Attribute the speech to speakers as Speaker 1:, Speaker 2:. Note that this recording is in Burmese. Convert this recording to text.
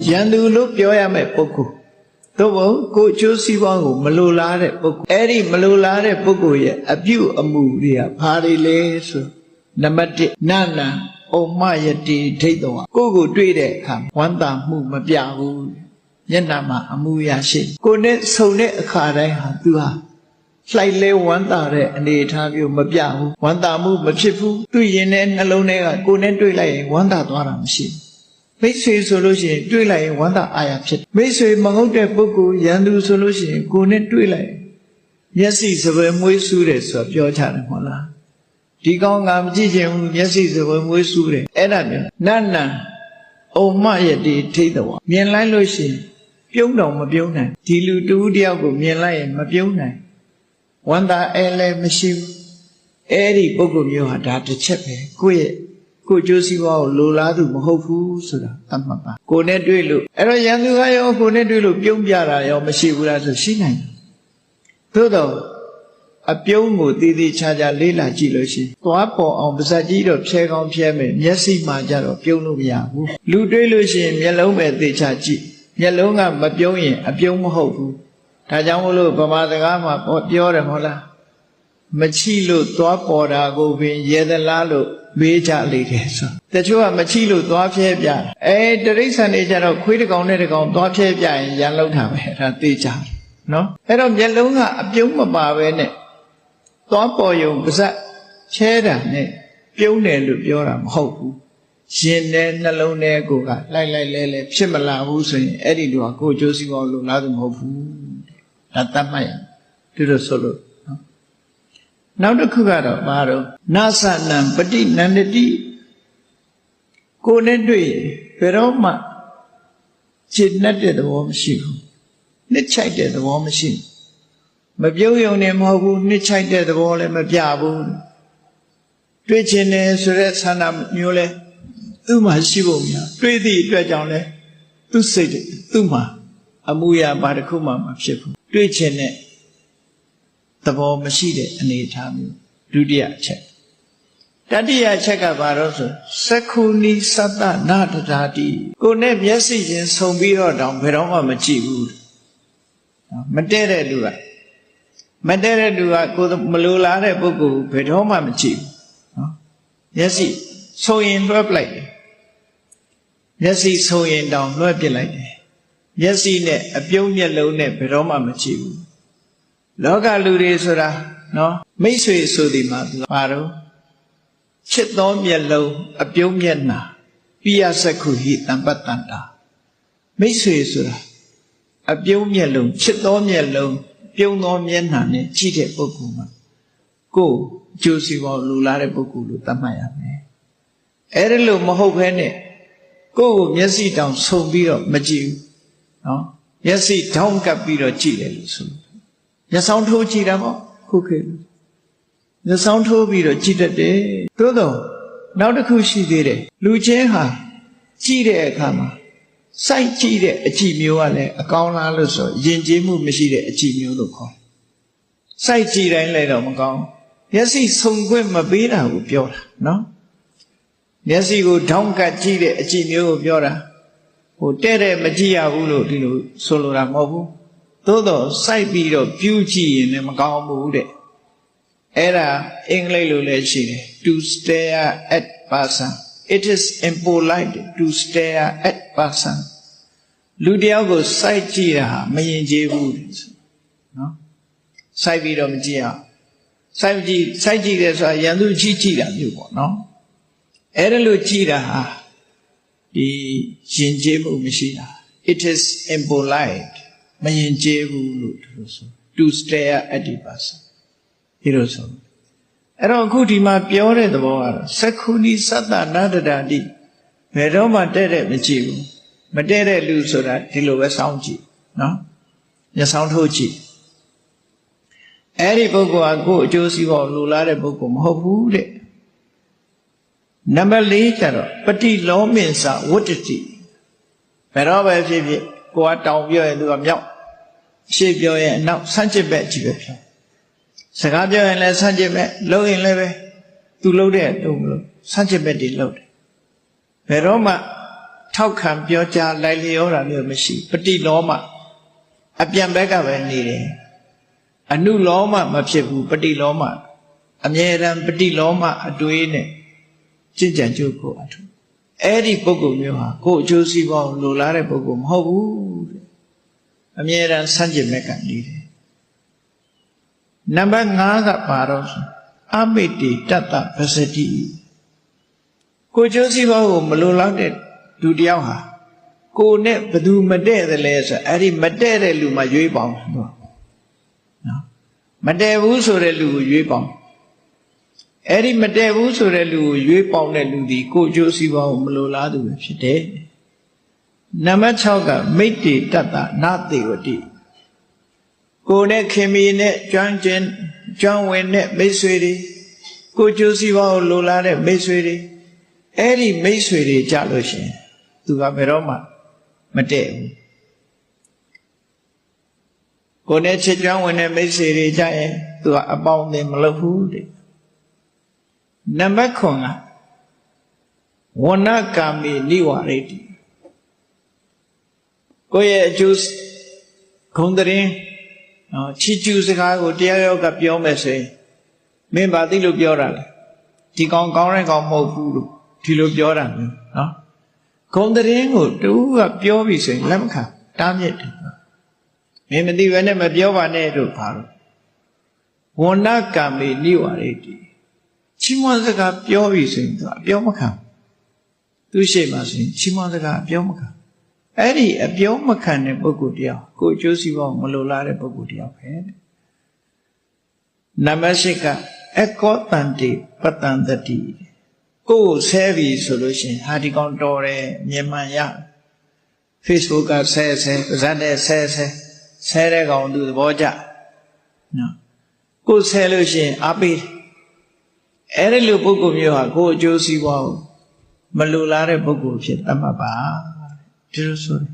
Speaker 1: ရန်သူလို့ပြောရမယ့်ပုဂ္ဂိုလ်သို့မဟုတ်ကိုအကျိုးစီးပွားကိုမလိုလားတဲ့ပုဂ္ဂိုလ်အဲ့ဒီမလိုလားတဲ့ပုဂ္ဂိုလ်ရဲ့အပြုအမူတွေကဘာတွေလဲဆိုနံပါတ်1နာနာဩမယတိဒိဋ္ဌဝကိုတွေ့တဲ့အခါဝမ်းသာမှုမပြဘူးမျက်နှာမှာအမူအရာရှိကိုနဲ့ဆုံတဲ့အခါတိုင်းဟာသူဟာလှိုက်လဲဝမ်းသာတဲ့အနေအထားမျိုးမပြဘူးဝမ်းသာမှုမဖြစ်ဘူးသူရင်တဲ့နှလုံးထဲကကိုနဲ့တွေ့လိုက်ရင်ဝမ်းသာသွားတာမရှိဘူးမိတ်ဆွေဆိုလို့ရှိရင်တွေ့လိုက်ရင်ဝမ်းသာအာရဖြစ်မိတ်ဆွေမဟုတ်တဲ့ပုဂ္ဂိုလ်ရန်သူဆိုလို့ရှိရင်ကိုနဲ့တွေ့လိုက်မျက်စိစပယ်မွေးဆူးတယ်ဆိုတော့ပြောကြတယ်မဟုတ်လားဒီကောင်းငါမကြည့်ချင်ဘူးမျက်စိစပယ်မွေးဆူးတယ်အဲ့ဒါမျိုးနတ်နံဩမယတိထိတ်တော်မြင်လိုက်လို့ရှိရင်ပြုံးတော်မပြုံးနိုင်ဒီလူတူတယောက်ကိုမြင်လိုက်ရင်မပြုံးနိုင်ဝန္တာအဲလည်းမရှိဘူးအဲ့ဒီပုဂ္ဂိုလ်မျိုးဟာဒါတစ်ချက်ပဲကိုယ့်ကျိုးစီးပွားကိုလိုလားသူမဟုတ်ဘူးဆိုတာသတ်မှတ်ပါကိုနဲ့တွေ့လို့အဲ့တော့ရန်သူကရောကိုနဲ့တွေ့လို့ပြုံးပြတာရောမရှိဘူးလားဆိုရှိနိုင်တယ်သို့တော့အပြုံးကိုတည်တည်ချာချာလေးလာကြည့်လို့ရှိရင်သွားပေါ်အောင်ပါးစပ်ကြီးတော့ဖြဲကောင်းဖြဲမယ်မျက်စိမှကြတော့ပြုံးလို့မရဘူးလူတွေ့လို့ရှိရင်မျက်လုံးပဲသေချာကြည့်မျက်လုံးကမပြုံးရင်အပြုံးမဟုတ်ဘူးဒါကြောင့်မို့လို့ဗမာစကားမှာပြောတယ်မဟုတ်လားမချိလို့သွားပေါ်တာကိုပင်ရေသလားလို့မေးကြလိမ့်တယ်ဆိုတချို့ကမချိလို့သွားဖြဲပြတရိစ္ဆာန်တွေကြတော့ခွေးတစ်ကောင်နဲ့တစ်ကောင်သွားဖြဲပြရင်ရန်လောက်တာပဲဒါသိကြတယ်နော်အဲ့တော့မျက်လုံးကအပြုံးမပါပဲနဲ့သွားပေါ်ယုံပါးစပ်ဖြဲတာနဲ့ပြုံးတယ်လို့ပြောတာမဟုတ်ဘူးရှင်တဲ့နှလုံးထဲကိုကလိုက်လဲဖြစ်မလာဘူးဆိုရင်အဲ့ဒီလိုကကိုယ်ကျိုးစီးပွားလို့လားသူမဟုတ်ဘူးဒါတတ်မှတ်ရသူတို့ဆိုလို့နော်နောက်တစ်ခုကတော့ဘာတော့နာသနံပฏิနန္ဒတိကိုယ်နဲ့တွေ့ဘယ်တော့မှจิตနဲ့တဲ့သဘောမရှိဘူးနှစ်ချိုက်တဲ့သဘောမရှိဘူးမပြုံးယုံနေမဟုတ်ဘူးနှစ်ချိုက်တဲ့သဘောလည်းမပြဘူးတွေ့ချင်တယ်ဆိုတဲ့ဆန္ဒမျိုးလဲသူ့မှာရှိဖို့များတွေ့သည့်အတွက်ကြောင့်လဲသူ့စိတ်သူ့မှာအမှုရာဘာတစ်ခုမှမဖြစ်ဘူးတွေ့ချင်တဲ့သဘောမရှိတဲ့အနေအထားမျိုးဒုတိယအချက်တတိယအချက်ကဘာလို့ဆိုသက္ခုနိသတ္တနာတတာတိကိုနဲ့မျက်စိချင်းဆုံပြီးတော့တောင်ဘယ်တော့မှမကြည့်ဘူးမတည့်တဲ့လူကကိုမလိုလားတဲ့ပုဂ္ဂိုလ်ဘယ်တော့မှမကြည့်ဘူးနော်မျက်စိဆုံရင်လွှဲပလိုက်တယ်မျက်စိဆုံရင်တောင်လွှဲပစ်လိုက်တယ်မျက်စိနဲ့အပြုံးမျက်လုံးနဲ့ဘယ်တော့မှမကြည့်ဘူးလောကလူတွေဆိုတာနော်မိတ်ဆွေဆိုဒီမှာဘာတော့ချစ်သောမျက်လုံးအပြုံးမျက်နှာပိယစက္ခုဟိတံပတ္တန္တာမိတ်ဆွေဆိုတာအပြုံးမျက်လုံးချစ်သောမျက်လုံးပြုံးသောမျက်နှာနဲ့ကြည့်တဲ့ပုဂ္ဂိုလ်မှာကိုယ်အကျိုးစီးပွားလိုလားတဲ့ပုဂ္ဂိုလ်လို့သတ်မှတ်ရမယ်အဲ့ဒါလို့မဟုတ်ဘဲနဲ့ကိုယ်ကိုမျက်စိတောင်ဆုံပြီးတော့မကြည့်ဘူးနော်မျက်စိထောင်းကပ်ပြီးတော့ကြည့်တယ်လို့ဆိုမျက်စောင်းထိုးကြည့်တာပေါ့ခုခေတ်မျက်စောင်းထိုးပြီးတော့ကြည့်တတ်တယ်သို့တော့နောက်တစ်ခုရှိသေးတယ်လူချင်းဟာကြည့်တဲ့အခါမှာစိုက်ကြည့်တဲ့အကြည့်မျိုးကလည်းအကောင်းလားလို့ဆိုယဉ်ကျေးမှုမရှိတဲ့အကြည့်မျိုးလို့ခေါ်စိုက်ကြည့်တိုင်းလည်းတော့မကောင်းမျက်စိဆုံခွင့်မပေးတာကိုပြောတာနော်မျက်စိကိုထောင်းကပ်ကြည့်တဲ့အကြည့်မျိုးကိုပြောတာတဲ့မကြည့်ရဘူးလို့ဒီလိုဆိုလိုတာမဟုတ်ဘူးသို့တော့စိုက်ပြီးတော့ပြူးကြည့်ရင်လည်းမကောင်းဘူးတဲ့အဲ့ဒါအင်္ဂလိပ်လိုလည်းရှိတယ် to stare at person it is impolite to stare at person လူတယောက်ကိုစိုက်ကြည့်တာဟာမယဉ်ကျေးဘူးနော်စိုက်ပြီးတော့မကြည့်အောင်စိုက်ကြည့်တယ်ဆိုတာရန်သူကြည့်တာမျိုးပေါ့နော်အဲ့ဒါလို့ကြည့်တာဟာဒီယဉ်ကျေးမှုမရှိတာ it is impolite မယဉ်ကျေးဘူးလို့သူတို့ဆို to stare at the person ဒီလိုဆိုအဲ့တော့အခုဒီမှာပြောတဲ့သဘောကတော့သက္ခုနိသတ္တနာတတာတိဘယ်တော့မှတဲ့မကြည့်ဘူးမတဲ့လူဆိုတာဒီလိုပဲစောင့်ကြည့်နော်မျက်စောင်းထိုးကြည့်အဲ့ဒီပုဂ္ဂိုလ်ကကိုယ်အကျိုးစီးပွားလိုလားတဲ့ပုဂ္ဂိုလ်မဟုတ်ဘူးတဲ့နံပါတ်4ကျတော့ပฏิလောမင်္စဝတ္တတိဘယ်တော့ပဲဖြစ်ဖြစ်ကိုကတောင်ပြောရင်သူကမြောက်ရှေ့ပြောရင်အနောက်ဆန့်ကျင်ဘက်ကြည့်ပဲပြောစကားပြောရင်လည်းဆန့်ကျင်ဘက်လှုပ်ရင်လည်းပဲသူလှုပ်တဲ့တုံးမလို့ဆန့်ကျင်ဘက်တွေလှုပ်တယ်ဘယ်တော့မှ ထောက်ခံပြောကြားလိုက်လျောတာမျိုးမရှိပฏิလောမအပြန်ဘက်ကပဲနေတယ်အနုလောမမဖြစ်ဘူးပฏิလောမအမြဲတမ်းပฏิလောမအတွေးနဲ့ကြင်ကြံကြုတ်ကိုအထုအဲ့ဒီပုဂ္ဂိုလ်မျိုးဟာကိုယ်အကျိုးစီးပွားကိုလိုလားတဲ့ပုဂ္ဂိုလ်မဟုတ်ဘူးတဲ့အမြဲတမ်းဆန့်ကျင်ဘက်ကနေတယ်နံပါတ်5ကပါတော့အမိတိတတ္တပစတိကိုယ်အကျိုးစီးပွားကိုမလိုလားတဲ့လူတယောက်ဟာကိုယ်နဲ့ဘယ်သူမတည့်တယ်လဲဆိုအဲ့ဒီမတည့်တဲ့လူမှရွေးပေါင်းနော်မတည့်ဘူးဆိုတဲ့လူကိုရွေးပေါင်းအဲ့ဒီမတည့်ဘူးဆိုတဲ့လူကိုရွေးပေါင်းတဲ့လူဒီကိုယ်အကျိုးစီးပွားကိုမလိုလားသူပဲဖြစ်တယ်နံပါတ်6ကမိတ္တိတတ္တနာတိဝတိကိုယ်နဲ့ခင်မီနဲ့ကျွမ်းကျင်ကျွမ်းဝင်တဲ့မိတ်ဆွေတွေကိုယ်အကျိုးစီးပွားကိုလိုလားတဲ့မိတ်ဆွေတွေအဲ့ဒီမိတ်ဆွေတွေကြလို့ရှိရင်သူကဘယ်တော့မှမတည့်ဘူးကိုယ်နဲ့ချစ်ကျွမ်းဝင်တဲ့မိတ်ဆွေတွေကြရင်သူကအပေါင်းအသင်းမလုပ်ဘူးတဲ့နံပါတ်9ကဝဏကာမိနိဝရိတိကိုယ့်ရဲ့အကျိုးဂုဏ်သတင်းချီးကျူးစကားကိုတရားရောကပြောမယ်ဆိုရင်မင်းဘာသိလို့ပြောတာလဲဒီကောင်ကောင်းတဲ့ကောင်မဟုတ်ဘူးလို့ဒီလိုပြောတာမျိုးနော်ဂုဏ်သတင်းကိုတူကပြောပြီဆိုရင်လက်မခံတားမြစ်တယ်မင်းမသိဘဲနဲ့မပြောပါနဲ့တို့ဘာလို့ဝဏကာမိနိဝရိတိချီးမွမ်းစကားပြောပြီဆိုရင်သူအပြောမခံသူရှိမှဆိုရင်ချီးမွမ်းစကားအပြောမခံအဲ့ဒီအပြောမခံတဲ့ပုဂ္ဂိုလ်တရားကိုအကျိုးစီးပွားမလိုလားတဲ့ပုဂ္ဂိုလ်တရားပဲနံပါတ်8ကအကောတန္တိပတန္တတိကိုယ်ဆဲပြီဆိုလို့ရှိရင်ဟာဒီကောင်တော်တယ်မြင်မှန်ရ Facebook ကဆဲပါဇက်နဲ့ဆဲတဲ့ကောင်သူသဘောကျနော်ကိုယ်ဆဲလို့ရှိရင်အားပေးအဲ့ဒီလိုပုဂ္ဂိုလ်မျိုးဟာကိုယ်အကျိုးစီးပွားကိုမလိုလားတဲ့ပုဂ္ဂိုလ်ဖြစ်တတ်မှာပါဒီလိုဆိုတယ်